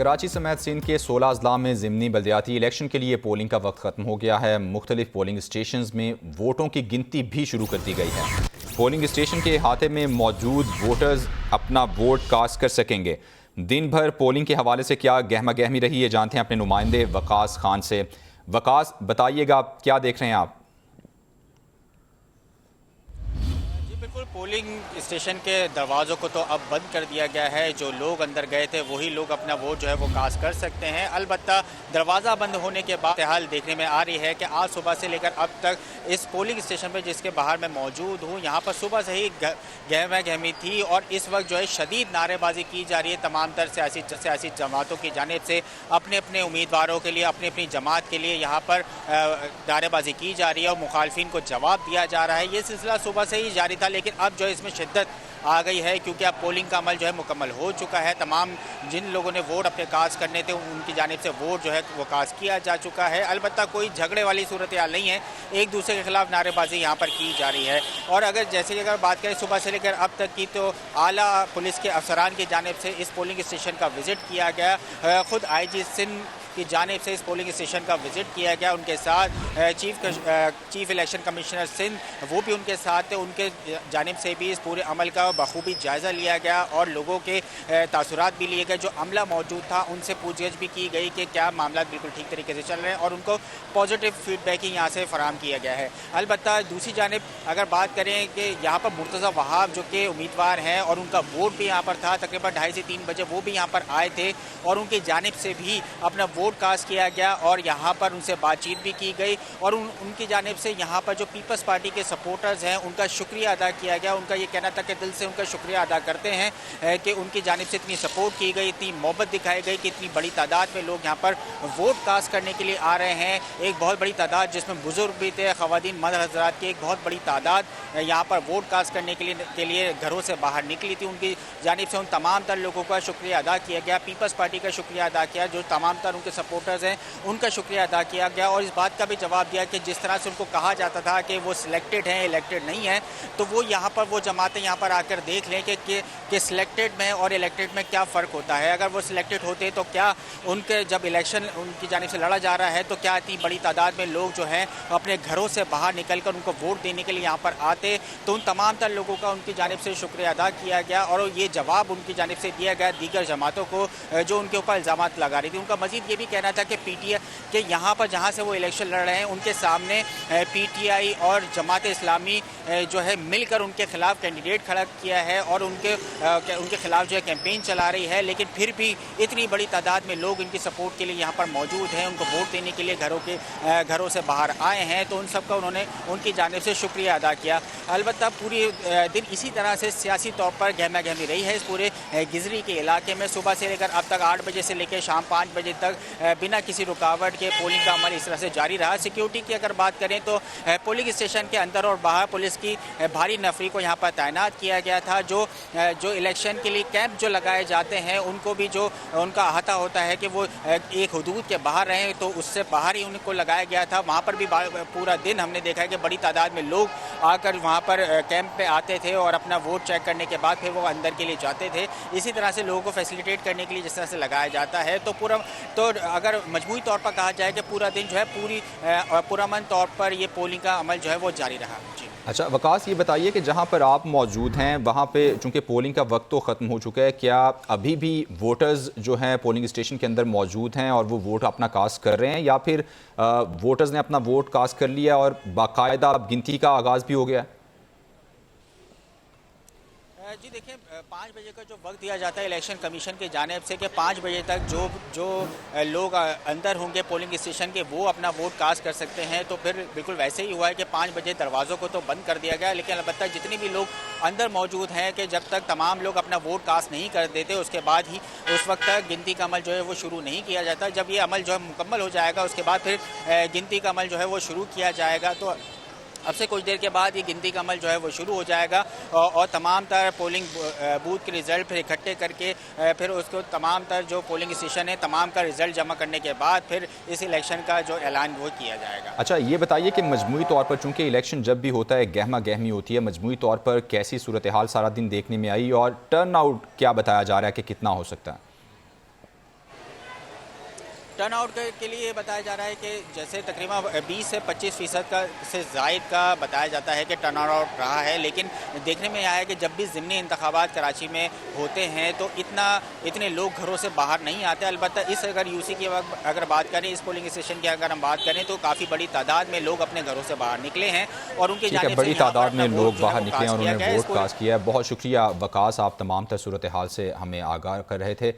कराची समेत सिंध के 16 अजला में ज़िमनी बल्दियाती इलेक्शन के लिए पोलिंग का वक्त ख़त्म हो गया है। मुख्तलिफ पोलिंग स्टेशन में वोटों की गिनती भी शुरू कर दी गई है। पोलिंग स्टेशन के अहाते में मौजूद वोटर्स अपना वोट कास्ट कर सकेंगे। दिन भर पोलिंग के हवाले से क्या गहमा गहमी रही है, जानते हैं अपने नुमाइंदे वकास खान से। वकास, बताइएगा क्या देख रहे हैं आप? बिल्कुल, पोलिंग स्टेशन के दरवाज़ों को तो अब बंद कर दिया गया है। जो लोग अंदर गए थे वही लोग अपना वोट जो है वो कास्ट कर सकते हैं। अलबत्ता दरवाज़ा बंद होने के बाद हाल देखने में आ रही है कि आज सुबह से लेकर अब तक इस पोलिंग स्टेशन पर जिसके बाहर मैं मौजूद हूँ, यहाँ पर सुबह से ही गहमा गहमी थी और इस वक्त जो है शदीद नारेबाजी की जा रही है तमाम तर सियासी जमातों की जानिब से। अपने अपने उम्मीदवारों के लिए, अपनी अपनी जमात के लिए यहाँ पर नारेबाजी की जा रही है और मुखालफिन को जवाब दिया जा रहा है। ये सिलसिला सुबह से ही जारी था, लेकिन अब जो है इसमें शिद्दत आ गई है क्योंकि अब पोलिंग का अमल जो है मुकम्मल हो चुका है। तमाम जिन लोगों ने वोट अपने कास्ट करने थे उनकी जानिब से वोट जो है वो कास्ट किया जा चुका है। अलबत्ता कोई झगड़े वाली सूरत हाल नहीं है, एक दूसरे के खिलाफ नारेबाजी यहाँ पर की जा रही है। और अगर जैसे कि अगर बात करें सुबह से लेकर अब तक की, तो आला पुलिस के अफसरान की जानिब से इस पोलिंग स्टेशन का विजिट किया गया। खुद IG सिंध की जानिब से इस पोलिंग स्टेशन का विजिट किया गया। उनके साथ चीफ इलेक्शन कमिश्नर सिंध वो भी उनके साथ थे। उनके जानिब से भी इस पूरे अमल का बखूबी जायज़ा लिया गया और लोगों के तासुरात भी लिए गए। जो अमला मौजूद था उनसे पूछगछ भी की गई कि क्या मामला बिल्कुल ठीक तरीके से चल रहे हैं और उनको पॉजिटिव फीडबैक ही यहाँ से फराम किया गया है। अलबत्ता दूसरी जानिब अगर बात करें कि यहाँ पर मुर्तज़ा वहाब जो कि उम्मीदवार हैं और उनका वोट भी यहाँ पर था, तकरीबन 2:30 से 3 बजे वो भी यहाँ पर आए थे और उनकी जानिब से भी अपना वोट कास्ट किया गया और यहाँ पर उनसे बातचीत भी की गई और उनकी जानिब से यहाँ पर जो पीपल्स पार्टी के सपोर्टर्स हैं उनका शुक्रिया अदा किया गया। उनका ये कहना था कि दिल से उनका शुक्रिया अदा करते हैं कि उनकी जानिब से इतनी सपोर्ट की गई, इतनी मोहब्बत दिखाई गई कि इतनी बड़ी तादाद में लोग यहाँ पर वोट कास्ट करने के लिए आ रहे हैं। एक बहुत बड़ी तादाद जिसमें बुजुर्ग भी थे, ख़वातीन, मर्द हज़रात की एक बहुत बड़ी तादाद यहाँ पर वोट कास्ट करने के लिए घरों से बाहर निकली थी। उनकी जानिब से उन तमाम तर लोगों का शुक्रिया अदा किया गया। पीपल्स पार्टी का शुक्रिया अदा किया, जो तमाम तर उनके सपोर्टर्स हैं उनका शुक्रिया अदा किया गया और इस बात का भी जवाब दिया कि जिस तरह से उनको कहा जाता था कि वो सिलेक्टेड हैं, इलेक्टेड नहीं है, तो वो यहाँ पर वो जमातें यहाँ पर आकर देख लें कि सिलेक्टेड में और इलेक्टेड में क्या फ़र्क होता है। अगर वो सिलेक्टेड होते तो क्या उनके जब इलेक्शन उनकी जानिब से लड़ा जा रहा है तो क्या इतनी बड़ी तादाद में लोग जो हैं अपने घरों से बाहर निकल कर उनको वोट देने के लिए यहाँ पर आते। तो उन तमाम तर लोगों का उनकी जानिब से शुक्रिया अदा किया गया और ये जवाब उनकी जानिब से दिया गया दीगर जमातों को जो उनके ऊपर इल्ज़ामात लगा रही थी। उनका मज़ीद ये भी कहना था कि PTI कि यहाँ पर जहाँ से वो इलेक्शन लड़ रहे हैं उनके सामने PTI और जमात इस्लामी जो है मिलकर उनके खिलाफ कैंडिडेट खड़ा किया है और उनके खिलाफ जो है कैंपेन चला रही है, लेकिन फिर भी इतनी बड़ी तादाद में लोग इनकी सपोर्ट के लिए यहाँ पर मौजूद हैं, उनको वोट देने के लिए घरों से बाहर आए हैं। तो उन सबका उन्होंने उनकी जानिब से शुक्रिया अदा किया। अलबत्ता पूरी दिन इसी तरह से सियासी तौर पर गहमा गहमी रही है इस पूरे गिजरी के इलाके में। सुबह से लेकर अब तक 8 बजे से लेकर शाम 5 बजे तक बिना किसी रुकावट के पोलिंग का अमल इस तरह से जारी रहा। सिक्योरिटी की अगर बात करें तो पोलिंग स्टेशन के अंदर और बाहर पुलिस की भारी नफरी को यहाँ पर तैनात किया गया था। जो इलेक्शन के लिए कैंप जो लगाए जाते हैं उनको भी जो उनका अहाता होता है कि वो एक हुदूद के बाहर रहें, तो उससे बाहर ही उनको लगाया गया था। वहाँ पर भी पूरा दिन हमने देखा है कि बड़ी तादाद में लोग आकर वहाँ पर कैंप पे आते थे और अपना वोट चेक करने के बाद फिर वो अंदर के लिए जाते थे। इसी तरह से लोगों को फैसिलिटेट करने के लिए जिस तरह से लगाया जाता है तो अगर मजमूई तौर पर कहा जाए कि पूरा दिन जो है पुरअमन तौर पर ये पोलिंग का अमल जो है वो जारी रहा। जी अच्छा वकास, ये बताइए कि जहाँ पर आप मौजूद हैं वहाँ पे चूँकि पोलिंग का वक्त तो ख़त्म हो चुका है, क्या अभी भी वोटर्स जो हैं पोलिंग स्टेशन के अंदर मौजूद हैं और वो वोट अपना कास्ट कर रहे हैं, या फिर वोटर्स ने अपना वोट कास्ट कर लिया और बाकायदा गिनती का आगाज़ भी हो गया? जी देखिए, 5 बजे का जो वक्त दिया जाता है इलेक्शन कमीशन की जानिब से कि 5 बजे तक जो लोग अंदर होंगे पोलिंग स्टेशन के वो अपना वोट कास्ट कर सकते हैं, तो फिर बिल्कुल वैसे ही हुआ है कि 5 बजे दरवाज़ों को तो बंद कर दिया गया, लेकिन अलबत्ता जितने भी लोग अंदर मौजूद हैं कि जब तक तमाम लोग अपना वोट कास्ट नहीं कर देते उसके बाद ही उस वक्त तक गिनती का अमल जो है वो शुरू नहीं किया जाता। जब ये अमल जो है मुकम्मल हो जाएगा उसके बाद फिर गिनती का अमल जो है वो शुरू किया जाएगा। तो अब से कुछ देर के बाद ये गिनती का अमल जो है वो शुरू हो जाएगा और तमाम तर पोलिंग बूथ के रिज़ल्ट फिर इकट्ठे करके फिर उसको तमाम तर जो पोलिंग स्टेशन है तमाम का रिज़ल्ट जमा करने के बाद फिर इस इलेक्शन का जो ऐलान वो किया जाएगा। अच्छा ये बताइए कि मजमूई तौर पर चूँकि इलेक्शन जब भी होता है गहमा गहमी होती है, मजमूई तौर पर कैसी सूरत हाल सारा दिन देखने में आई और टर्न आउट क्या बताया जा रहा है कि कितना हो सकता है? टर्न आउट के लिए बताया जा रहा है कि जैसे तकरीबन 20 से 25% का से जायद का बताया जाता है कि टर्न आउट रहा है, लेकिन देखने में आया है कि जब भी ज़िमनी इंतखाबात कराची में होते हैं तो इतने लोग घरों से बाहर नहीं आते। अलबत्ता इस अगर यूसी की अगर बात करें, इस पोलिंग स्टेशन की अगर हम बात करें तो काफ़ी बड़ी तादाद में लोग अपने घरों से बाहर निकले हैं और उनकी जानिब से बड़ी तादाद में लोग बाहर निकले और उन्होंने वोट कास्ट किया है। बहुत शुक्रिया वकास, आप तमाम तर सूरत हाल से हमें आगाह कर रहे थे।